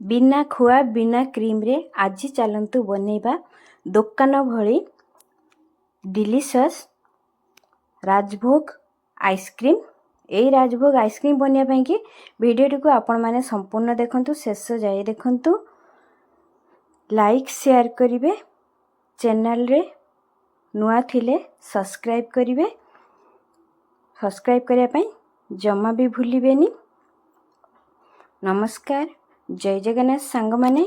बिना खुआ बिना क्रीम रे आज चलतु बनैबा दोकान भली डिलिशियस राजभोग आइसक्रीम। यही राजभोग आइसक्रीम बनवाई कि भिडियोटी को आपण मैंने संपूर्ण देखंतु, शेष जाए देखंतु, लाइक शेयर करिवे, चैनल रे नुआ थिले सब्सक्राइब करिवे, सब्सक्राइब करिया पई जमा भी भूलिबेनी। नमस्कार, जय जगन्नाथ सांग माने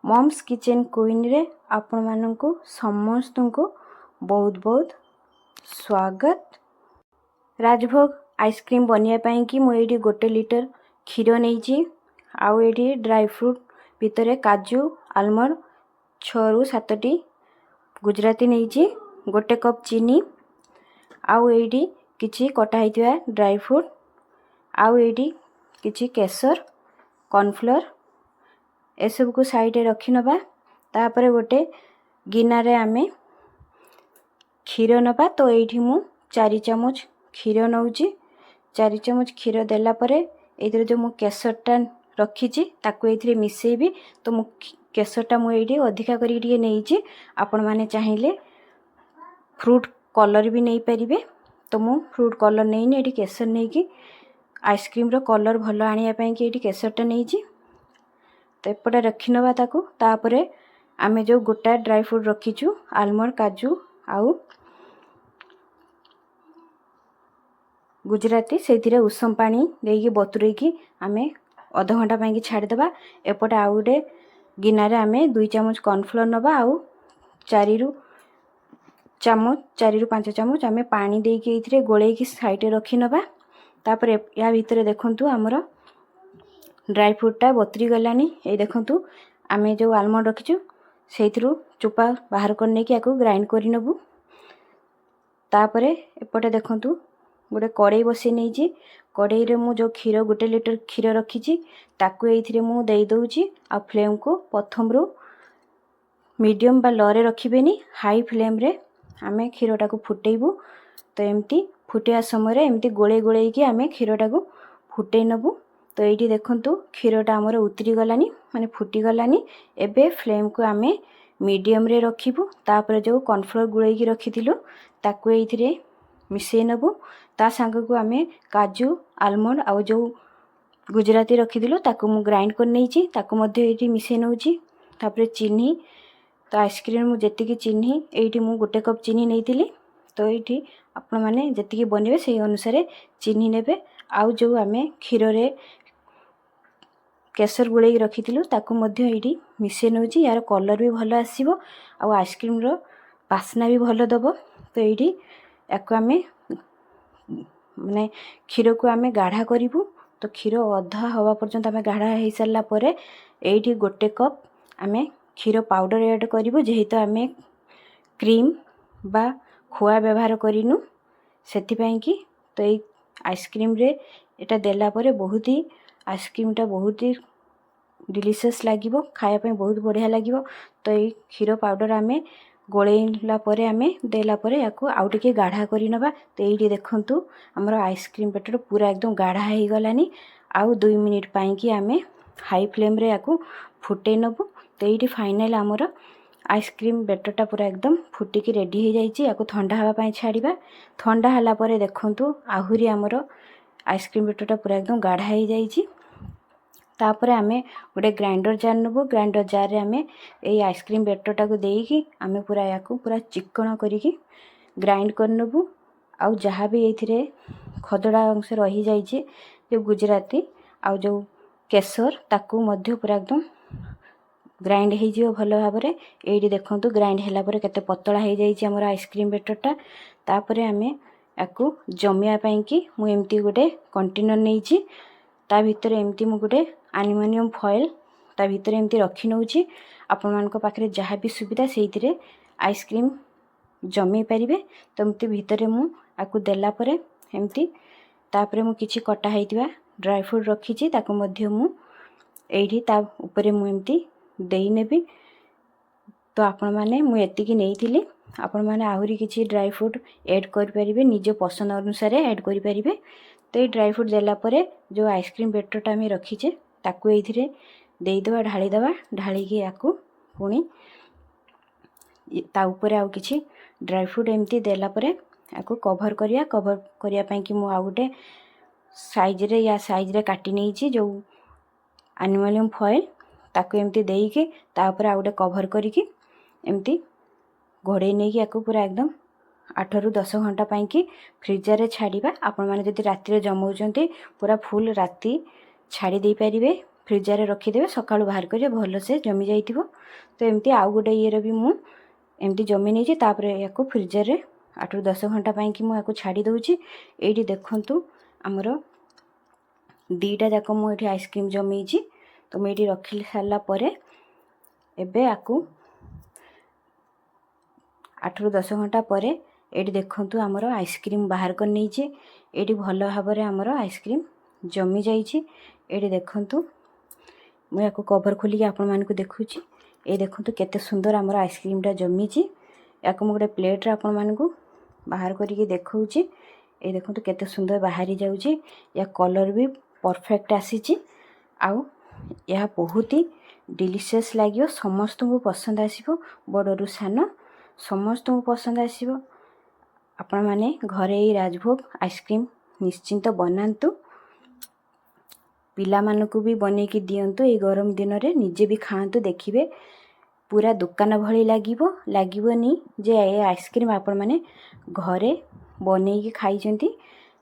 मम्स किचन क्वीन रे आपण माननकु समस्त को बहुत बहुत स्वागत। राजभोग आइसक्रीम बनिया पई कि मु एडी 1 लीटर क्षीर नहींची, आउ एडी ड्राई फ्रूट भितरे काजू आलमंड 6 रु 7 टी गुजराती नहींची, 1 कप चीनी, आउ एडी किछि कटा हितवा ड्राई फ्रूट, आउ एडी किछि केसर कॉर्नफ्लोर ए सब को साइड रखी नबा। तापर गोटे गिनारे आमे क्षीर नबा। तो एठी मु 4 चम्मच क्षीर नउची। 4 चम्मच क्षीर देला परे एथिरे जो मु केसरटा रखीची ताकू एथिरे मिसेइबी। तो मु केसरटा मु एठी अधिका करी दिए नेइची, आपण माने चाहिए फ्रूट कलर भी नहीं परिबे। तो मु फ्रूट कलर नेइनी, एठी केसर नेइकी आइसक्रीम रो कलर भलो आनिया पई कि एठी केसरटा नेइची। तो एपटे रखी नवा ताकू। तापरे आमे जो गोटा ड्राई फ्रूट रखीचु आलमंड काजू आउ गुजराती से उषम पानी देकी बतुरेकी आमे आधा घंटा पाई छाड़ी देबा। एपटे आउ गोटे गिनारे आमे 2 चम्मच कॉर्नफ्लोर नबा, आउ 4 रु 5 चम्मच आमे पानी देकी एथिरे गोलेकी साइड रखी नबा। तापर या भितरे देखंतु हमर ड्राई फ्रूटटा बतरी गलानी। ये देखंतु आमे जो आलमंड रखीचु सेथिरु चोपा बाहर करने की याकू ग्राइंड करि नबु। तापरे एपटे देखंतु गोटे कड़ाई बसै नेइची। कड़ाई रे मु जो क्षीर 1 लीटर क्षीर रखीची ताकू एथिरे मु देई दउची। आ फ्लेम को प्रथम रु मीडियम बा लो रे रखिबेनी, हाई फ्लेम रे आमे क्षीरटा को फुटेइबु। तो एमती फुटिया समय रे एमती गोळे गोळे की आमे क्षीरटा को फुटेइ नबु। तो ये देखंतु क्षीरटा आमर उतरी गलानी, माने फुटी गलानी। एबे फ्लेम को आमे मीडियम रे रखिबु। तापर जो कॉर्नफ्लोर गुळै की रखिथिलु ताकू एथिरे मिसेइ नबु। ता संग को आमे काजू आलमंड आउ जो गुजराती रखिथिलु ताकू मु ग्राइंड कर नेइची, ताकू मध्ये एठी मिसेइ नउची। तापर चीनी, तो आइसक्रीम मु जेतिकी चीनी एठी मु 1 कप चीनी नेइथिली। तो एठी आपण माने जेतिकी बनेबे सेही अनुसार चीनी नेबे। आउ जो आमे क्षीर रे केसर गुळै रखिथिलु ताकू मध्ये एठी मिसेइ नउची। यार कलर भी भलो आसीबो, आउ आइसक्रीम रो बास्ना भी भलो दबो। तो एठी याकू आमे माने क्षीर को आमे गाढ़ा करिवु। तो क्षीर अधा हवा पर्यंत आमे गाढ़ा हेई सारला परे एठी 1 कप आमे क्षीर पाउडर ऐड करिवु। जेहेतु आमे क्रीम बा खोआ व्यवहार करिनु सेति पई कि। तो ए आइसक्रीम रे एटा देला परे बहुत ही आइसक्रीमटा बहुत ही डिलिशियस लागिवो, खाया पे बहुत बढ़िया लागिवो। तो ये क्षीर पाउडर आमे गोलेला परे आमे देला परे याकू आउ टिके गाढ़ा करि नबा। तो एठी देखंतु हमर आइसक्रीम बैटर पूरा एकदम गाढ़ा हेई गलानी। आउ 2 मिनिट पाई कि आमे हाई फ्लेम रे याकू फुटेइ नबु। तो एठी फाइनल हमर आइसक्रीम बैटरटा पूरा एकदम फुटिकी रेडी हो जाइए। याकू ठंडा हवा पाई छाड़िबा। ठंडा हला परे देखंतु आहुरी हमर आइसक्रीम बैटरटा पूरा एकदम गाढ़ा हो जाइए। तापर आमे गोटे grinder jar Nabu. Grinder jar रे आमे ए आइसक्रीम बैटरटा को देकी आमे पूरा याकू पूरा चिकन करिकी ग्राइंड कर नबु। आउ जहाँ भी एथिरे खदड़ा अंश रही जाइए जो गुजराती आउ जो केसर ताकू मध्य पूरा एकदम ग्राइंड हो जिवो भलो भाबरे। एठी देखंतु ग्राइंड हैला परे केते पतला हो जाइए हमर आइसक्रीम बैटरटा। तापरे आमे याकू जमिया पई कि मु एमती गोटे कंटेनर नेइची। ता भितरे एमती मु गोटे एल्युमिनियम फॉइल ता भितरे एमती रखी नउची। आपण मानक पाखरे जहाँ भी सुविधा सेइथिरे आइसक्रीम जमी पारिबे। तो एमती भितरे मु आकू देला परे एमती तापरे मु किछि कटा हेइतिबा ड्राई फ्रूट रखीची ताकू मध्ये मु एठी ता ऊपरे मु एमती देई नेबी। तो आपण माने मु एतिकी नेइथिली, आपण माने आहुरी किछि ड्राई फ्रूट ऐड करि परिबे, निज पसंद अनुसार ऐड करि परिबे। तो ये ड्राई फ्रूट देला परे जो आइसक्रीम बैटरटा आमे रखीचे ताकू एथिरे ଦେଇଦେବା ଢାଳିଦେବା। ଢାଳିକି ୟାକୁ ପୁଣି ତା ଉପରେ ଆଉ କିଛି ଡ୍ରାଏ ଫ୍ରୁଟ୍ ଏମିତି ଦେଲା ପରେ ୟାକୁ କଭର୍ କରିବା। କଭର୍ କରିବା ପାଇଁକି ମୁଁ ଆଉ ଗୋଟେ ସାଇଜ୍ରେ ସାଇଜ୍ରେ କାଟି ନେଇଛି ଯେଉଁ ଆଲୁମିନିୟମ୍ ଫଏଲ୍, ତାକୁ ଏମିତି ଦେଇକି ତା ଉପରେ ଆଉ ଗୋଟେ କଭର୍ କରିକି ଏମିତି ଘୋଡ଼େଇ ନେଇକି ୟାକୁ ପୁରା ଏକଦମ 8ରୁ 10 ଘଣ୍ଟା ପାଇଁକି ଫ୍ରିଜରରେ ଛାଡ଼ିବା। ଆପଣମାନେ ଯଦି ରାତିରେ ଜମାଉଛନ୍ତି ପୁରା ଫୁଲ୍ ରାତି ଛାଡ଼ି ଦେଇପାରିବେ, ଫ୍ରିଜରରେ ରଖିଦେବେ, ସକାଳୁ ବାହାର କରିବେ, ଭଲସେ ଜମି ଯାଇଥିବ। ତ ଏମିତି ଆଉ ଗୋଟେ ଇଏରେ ବି ମୁଁ ଏମିତି ଜମି ନେଇଛି। ତାପରେ ୟାକୁ ଫ୍ରିଜରରେ 8ରୁ 10 ଘଣ୍ଟା ପାଇଁକି ମୁଁ ୟାକୁ ଛାଡ଼ି ଦେଉଛି। ଏଇଠି ଦେଖନ୍ତୁ ଆମର ଦୁଇଟା ଯାକ ମୁଁ ଏଠି ଆଇସ୍କ୍ରିମ୍ ଜମେଇଛି। ତ ମୁଁ ଏଇଠି ରଖି ସାରିଲା ପରେ ଏବେ ୟାକୁ 8ରୁ 10 ଘଣ୍ଟା ପରେ ଏଇଠି ଦେଖନ୍ତୁ ଆମର ଆଇସ୍କ୍ରିମ୍ ବାହାର କରି ନେଇଛି। ଏଇଠି ଭଲ ଭାବରେ ଆମର ଆଇସ୍କ୍ରିମ୍ ଜମି ଯାଇଛି। ଏଇଠି ଦେଖନ୍ତୁ ମୁଁ ୟାକୁ କଭର୍ ଖୋଲିକି ଆପଣମାନଙ୍କୁ ଦେଖୁଛି। ଏଇ ଦେଖନ୍ତୁ କେତେ ସୁନ୍ଦର ଆମର ଆଇସ୍କ୍ରିମ୍ଟା ଜମିଛି। ୟାକୁ ମୁଁ ଗୋଟେ ପ୍ଲେଟ୍ରେ ଆପଣମାନଙ୍କୁ ବାହାର କରିକି ଦେଖାଉଛି। ଏଇ ଦେଖନ୍ତୁ କେତେ ସୁନ୍ଦର ବାହାରି ଯାଉଛି। ୟା କଲର୍ ବି ପରଫେକ୍ଟ ଆସିଛି। ଆଉ ଏହା ବହୁତ ହି ଡିଲିସିୟସ୍ ଲାଗିବ। ସମସ୍ତଙ୍କୁ ପସନ୍ଦ ଆସିବ, ବଡ଼ରୁ ସାନ ସମସ୍ତଙ୍କୁ ପସନ୍ଦ ଆସିବ। ଆପଣମାନେ ଘରେ ଏଇ ରାଜଭୋଗ ଆଇସ୍କ୍ରିମ୍ ନିଶ୍ଚିନ୍ତ ବନାନ୍ତୁ। ପିଲାମାନଙ୍କୁ ବି ବନେଇକି ଦିଅନ୍ତୁ ଏଇ ଗରମ ଦିନରେ, ନିଜେ ବି ଖାଆନ୍ତୁ, ଦେଖିବେ ପୁରା ଦୋକାନ ଭଳି ଲାଗିବନି ଯେ ଏ ଆଇସ୍କ୍ରିମ୍ ଆପଣମାନେ ଘରେ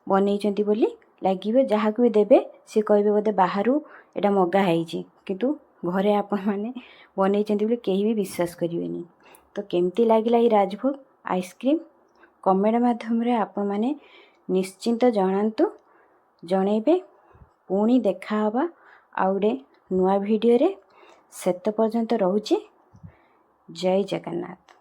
ବନେଇଛନ୍ତି ବୋଲି ଲାଗିବ। ଯାହାକୁ ବି ଦେବେ ସେ କହିବେ ବୋଧେ ବାହାରୁ ଏଇଟା ମଗା ହେଇଛି, କିନ୍ତୁ ଘରେ ଆପଣମାନେ ବନେଇଛନ୍ତି ବୋଲି କେହି ବି ବିଶ୍ୱାସ କରିବେନି। ତ କେମିତି ଲାଗିଲା ଏଇ ରାଜଭୋଗ ଆଇସ୍କ୍ରିମ୍ କମେଣ୍ଟ ମାଧ୍ୟମରେ ଆପଣମାନେ ନିଶ୍ଚିନ୍ତ ଜଣାଇବେ। ପୁଣି ଦେଖା ହେବା ଆଉ ଗୋଟେ ନୂଆ ଭିଡ଼ିଓରେ। ସେତେ ପର୍ଯ୍ୟନ୍ତ ରହୁଛି। ଜୟ ଜଗନ୍ନାଥ।